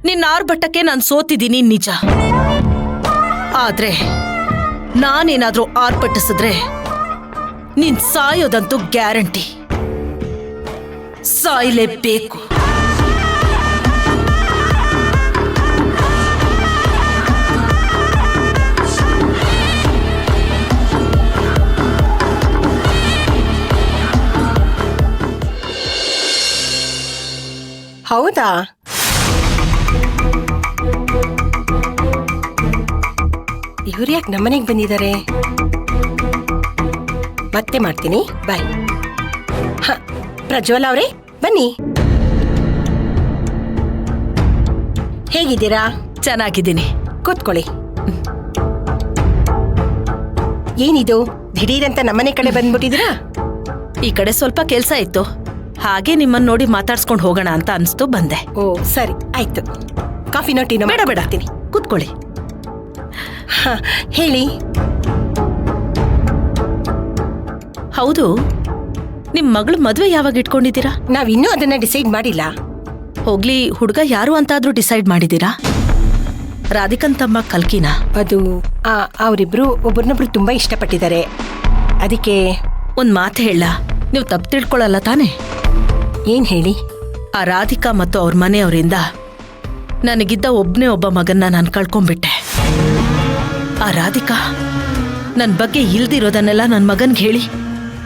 ನಿನ್ನ ಆರ್ಭಟಕ್ಕೆ ನಾನು ಸೋತಿದ್ದೀನಿ ನಿಜ. ಆದ್ರೆ ನಾನೇನಾದ್ರೂ ಆರ್ಭಟಿಸಿದ್ರೆ ನೀನ್ ಸಾಯೋದಂತೂ ಗ್ಯಾರಂಟಿ. ಸಾಯಲೇಬೇಕು. ಹೌದಾ? ಇವ್ರು ಯಾಕೆ ನಮ್ಮನೆಗೆ ಬಂದಿದ್ದಾರೆ? ಮತ್ತೆ ಮಾಡ್ತೀನಿ, ಬಾಯ್. ಹ, ಪ್ರಜ್ವಲ್ ಅವರೇ ಬನ್ನಿ. ಹೇಗಿದ್ದೀರಾ? ಚೆನ್ನಾಗಿದ್ದೀನಿ. ಕೂತ್ಕೊಳ್ಳಿ. ಏನಿದು ದಿಢೀರಂತ ನಮ್ಮನೆ ಕಡೆ ಬಂದ್ಬಿಟ್ಟಿದ್ದೀರಾ? ಈ ಕಡೆ ಸ್ವಲ್ಪ ಕೆಲ್ಸ ಇತ್ತು, ಹಾಗೆ ನಿಮ್ಮನ್ನ ನೋಡಿ ಮಾತಾಡ್ಸ್ಕೊಂಡು ಹೋಗೋಣ ಅಂತ ಅನ್ಸ್ತು ಬಂದೆ. ಓ ಸರಿ, ಆಯ್ತು. ಕಾಫಿನೋ ಟೀನೋ? ಬೇಡ ಬೇಡ, ಕೂತ್ಕೊಳ್ಳಿ. ಹೇಳಿ. ಹೌದು, ನಿಮ್ ಮಗಳು ಮದ್ವೆ ಯಾವಾಗ ಇಟ್ಕೊಂಡಿದ್ದೀರಾ? ನಾವಿನ್ನೂ ಅದನ್ನ ಡಿಸೈಡ್ ಮಾಡಿಲ್ಲ. ಹೋಗ್ಲಿ, ಹುಡುಗ ಯಾರು ಅಂತಾದ್ರೂ ಡಿಸೈಡ್ ಮಾಡಿದ್ದೀರಾ? ರಾಧಿಕನ್ ತಮ್ಮ ಕಲ್ಕಿನಾ? ಅದು ಅವರಿಬ್ರು ಒಬ್ಬರನ್ನೊಬ್ರು ತುಂಬಾ ಇಷ್ಟಪಟ್ಟಿದ್ದಾರೆ. ಅದಕ್ಕೆ ಒಂದ್ ಮಾತು ಹೇಳ, ನೀವು ತಪ್ಪು ತಿಳ್ಕೊಳ್ಳಲ್ಲ ತಾನೆ? ಏನ್ ಹೇಳಿ? ಆ ರಾಧಿಕಾ ಮತ್ತು ಅವ್ರ ಮನೆಯವರಿಂದ ನನಗಿದ್ದ ಒಬ್ಬನೇ ಒಬ್ಬ ಮಗನ್ನ ನಾನು ಕಳ್ಕೊಂಡ್ಬಿಟ್ಟೆ. ಆ ರಾಧಿಕಾ ನನ್ನ ಬಗ್ಗೆ ಇಲ್ದಿರೋದನ್ನೆಲ್ಲ ನನ್ನ ಮಗನ್ಗೆ ಹೇಳಿ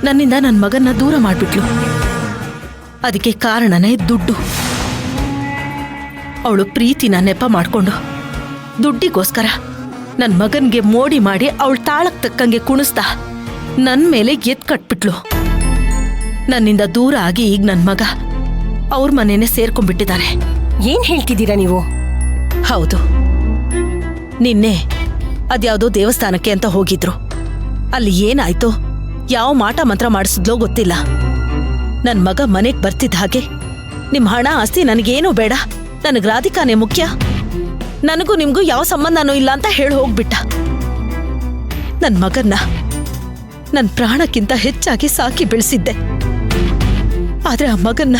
ನನ್ನಿಂದ ನನ್ನ ಮಗನ್ನ ದೂರ ಮಾಡಿಬಿಟ್ಲು. ಅದಕ್ಕೆ ಕಾರಣನೇ ದುಡ್ಡು. ಅವಳು ಪ್ರೀತಿನ ನೆಪ ಮಾಡಿಕೊಂಡು ದುಡ್ಡಿಗೋಸ್ಕರ ನನ್ನ ಮಗನ್ಗೆ ಮೋಡಿ ಮಾಡಿ ಅವಳು ತಾಳಕ್ ತಕ್ಕಂಗೆ ಕುಣಿಸ್ತಾ ನನ್ನ ಮೇಲೆ ಎತ್ ಕಟ್ಬಿಟ್ಲು. ನನ್ನಿಂದ ದೂರ ಆಗಿ ಈಗ ನನ್ನ ಮಗ ಅವ್ರ ಮನೆನೇ ಸೇರ್ಕೊಂಡ್ಬಿಟ್ಟಿದ್ದಾರೆ. ಏನ್ ಹೇಳ್ತಿದ್ದೀರಾ ನೀವು? ಹೌದು, ನಿನ್ನೆ ಅದ್ಯಾವುದೋ ದೇವಸ್ಥಾನಕ್ಕೆ ಅಂತ ಹೋಗಿದ್ರು. ಅಲ್ಲಿ ಏನಾಯ್ತೋ, ಯಾವ ಮಾಟ ಮಂತ್ರ ಮಾಡಿಸಿದ್ಲೋ ಗೊತ್ತಿಲ್ಲ. ನನ್ ಮಗ ಮನೆಗ್ ಬರ್ತಿದ್ದ ಹಾಗೆ ನಿಮ್ ಹಣ ಆಸ್ತಿ ನನಗೇನೂ ಬೇಡ, ನನಗ್ ರಾಧಿಕಾನೇ ಮುಖ್ಯ, ನನಗೂ ನಿಮ್ಗೂ ಯಾವ ಸಂಬಂಧನೂ ಇಲ್ಲ ಅಂತ ಹೇಳಿ ಹೋಗ್ಬಿಟ್ಟ. ನನ್ ಮಗನ್ನ ನನ್ ಪ್ರಾಣಕ್ಕಿಂತ ಹೆಚ್ಚಾಗಿ ಸಾಕಿ ಬೆಳೆಸಿದ್ದೆ. ಆದ್ರೆ ಆ ಮಗನ್ನ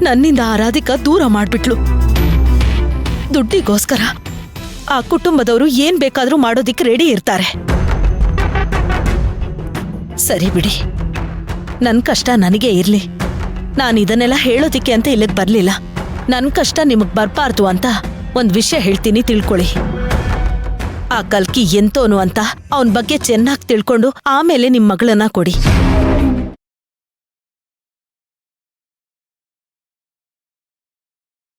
ನನ್ನಿಂದ ಆ ರಾಧಿಕಾ ದೂರ ಮಾಡ್ಬಿಟ್ಲು. ದುಡ್ಡಿಗೋಸ್ಕರ ಆ ಕುಟುಂಬದವರು ಏನ್ ಬೇಕಾದ್ರೂ ಮಾಡೋದಿಕ್ಕೆ ರೆಡಿ ಇರ್ತಾರೆ. ಸರಿ ಬಿಡಿ, ನನ್ ಕಷ್ಟ ನನಗೇ ಇರ್ಲಿ. ನಾನು ಇದನ್ನೆಲ್ಲ ಹೇಳೋದಿಕ್ಕೆ ಅಂತ ಇಲ್ಲಿಗೆ ಬರ್ಲಿಲ್ಲ. ನನ್ ಕಷ್ಟ ನಿಮಗ್ ಬರ್ಬಾರ್ದು ಅಂತ ಒಂದ್ ವಿಷಯ ಹೇಳ್ತೀನಿ, ತಿಳ್ಕೊಳ್ಳಿ. ಆ ಕಲ್ಕಿ ಎಂತೋನು ಅಂತ ಅವನ್ ಬಗ್ಗೆ ಚೆನ್ನಾಗಿ ತಿಳ್ಕೊಂಡು ಆಮೇಲೆ ನಿಮ್ ಮಗಳನ್ನ ಕೊಡಿ.